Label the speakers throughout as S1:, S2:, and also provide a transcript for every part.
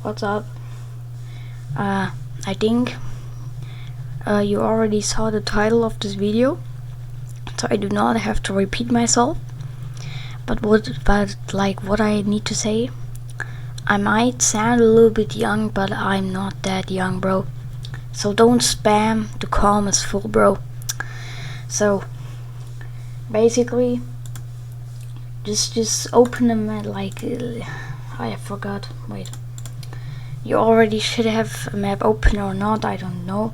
S1: what's up? I think you already saw the title of this video, so I do not have to repeat myself. But what I need to say, I might sound a little bit young, but I'm not that young, bro. So don't spam the comments full, bro. So basically, just open them at I forgot. Wait, you already should have a map open or not, I don't know.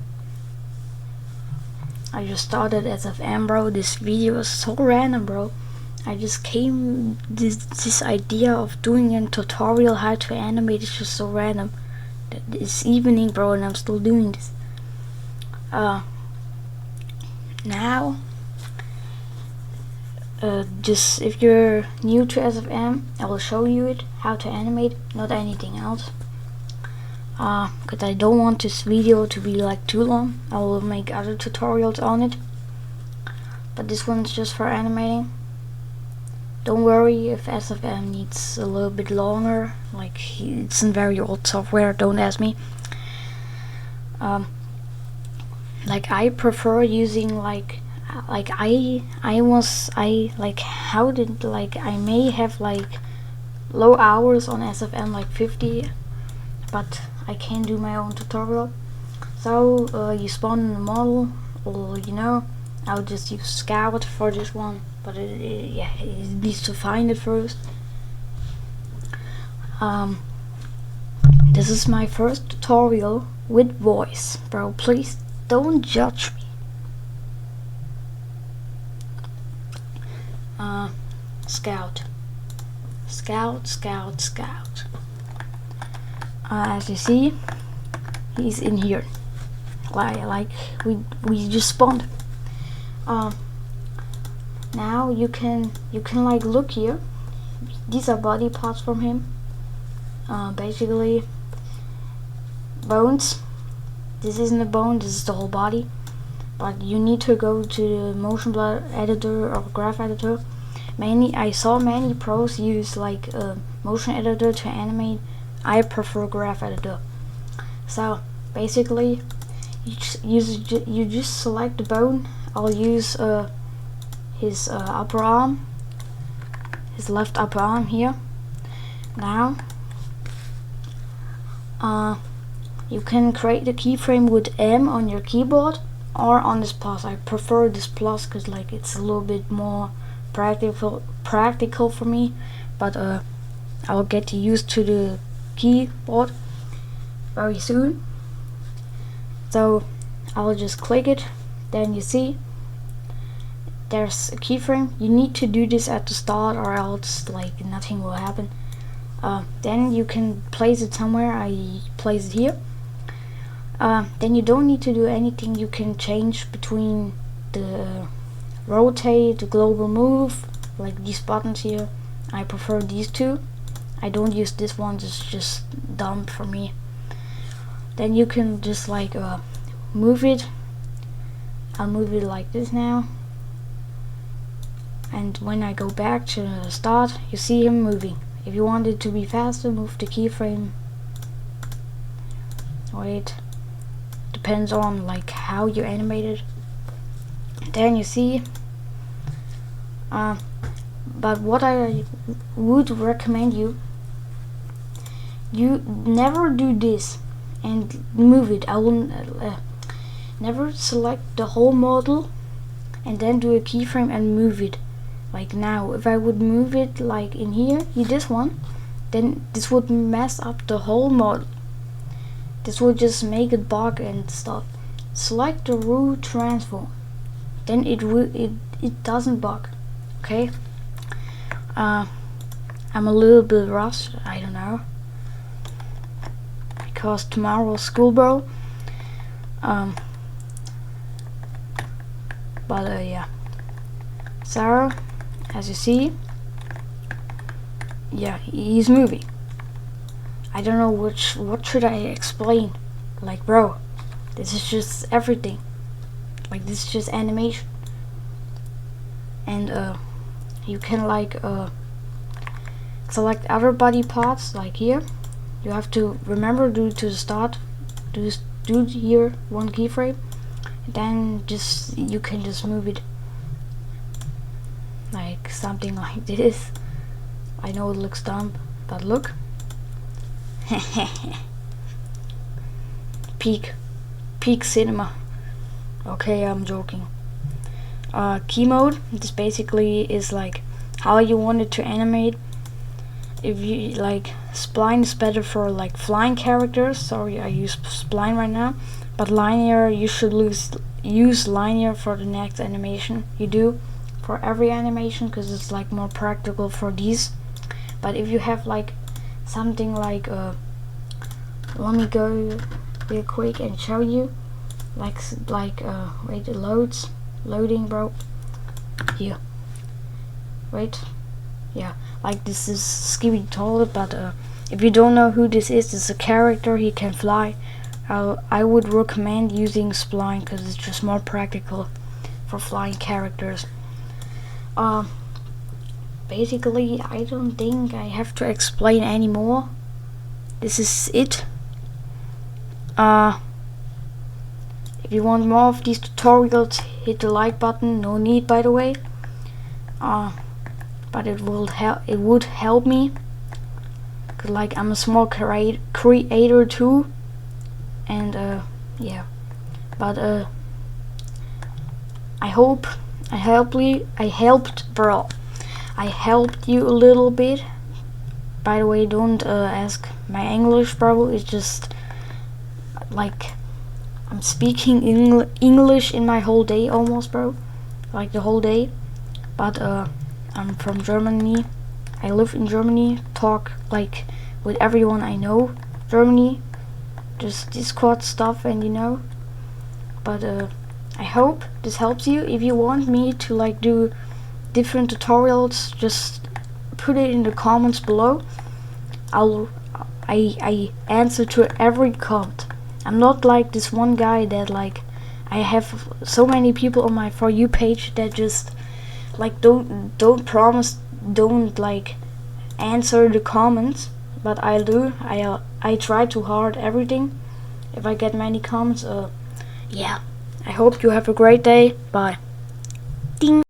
S1: I just started SFM, bro. This video is so random, bro. I just came this idea of doing a tutorial how to animate is just so random. It's evening, bro, and I'm still doing this. Now, just if you're new to SFM, I will show you it how to animate, not anything else. Because I don't want this video to be like too long. I will make other tutorials on it, but this one's just for animating. Don't worry if SFM needs a little bit longer, like it's in very old software, don't ask me. Like I prefer using I may have like low hours on SFM, like 50, but I can do my own tutorial. So you spawn in a model, or I'll just use Scout for this one, but it needs to find it first. This is my first tutorial with voice, bro. Please don't judge me. Scout. As you see, he's in here. Like we just spawned. Now you can like look here. These are body parts from him. Basically bones. This isn't a bone, this is the whole body. But you need to go to the motion blur editor or graph editor. I saw many pros use like a motion editor to animate. I prefer graph editor. So basically you just select the bone. I'll use his upper arm, his left upper arm here. Now you can create the keyframe with M on your keyboard or on this plus. I prefer this plus because like it's a little bit more practical for me, but I'll get used to the keyboard very soon. So I'll just click it, then you see there's a keyframe. You need to do this at the start or else like nothing will happen. Then you can place it somewhere. I place it here. Then you don't need to do anything. You can change between the rotate, the global move, like these buttons here. I prefer these two. I don't use this one, it's just dumb for me. Then you can just like move it. I'll move it like this now. And when I go back to the start, you see him moving. If you want it to be faster, move the keyframe. Wait. Depends on like how you animate it. Then you see. But what I would recommend you never do this and move it. I will never select the whole model and then do a keyframe and move it. Like now, if I would move it like in here, this one, then this would mess up the whole model. This would just make it bug and stuff. Select the root transform, then it doesn't bug. Okay. I'm a little bit rushed. I don't know, because tomorrow's school, bro. But yeah. So as you see, yeah, he's moving. I don't know what should I explain. Like, bro, this is just everything. Like, this is just animation. And you can like select other body parts, like here. you have to remember, do to the start, do here one keyframe, then just you can just move it like something like this. I know it looks dumb, but look. peak cinema. Okay, I'm joking. Key mode, this basically is like how you want it to animate. If you like, spline is better for like flying characters. Sorry, I use spline right now, but linear, you should use linear for the next animation you do, for every animation, because it's like more practical for these. But if you have like something like let me go real quick and show you, like wait, it loading, bro. Here, wait, yeah, like this is Skibidi Toilet, but if you don't know who this is a character, he can fly. I would recommend using spline because it's just more practical for flying characters. Basically, I don't think I have to explain anymore. This is it. If you want more of these tutorials, hit the like button. No need, by the way. But it would help me, cause like I'm a small creator too, and yeah. But I hope I helped you a little bit. By the way, don't ask my English, bro. It's just like I'm speaking English in my whole day almost, bro. Like the whole day. But I'm from Germany. I live in Germany. Talk like with everyone I know. Germany. Just Discord stuff, and you know. But I hope this helps you. If you want me to like do different tutorials, just put it in the comments below. I answer to every comment. I'm not like this one guy that like, I have so many people on my For You page that just like don't promise, don't like answer the comments, but I do. I try to hard everything. If I get many comments, yeah. I hope you have a great day. Bye. Ding.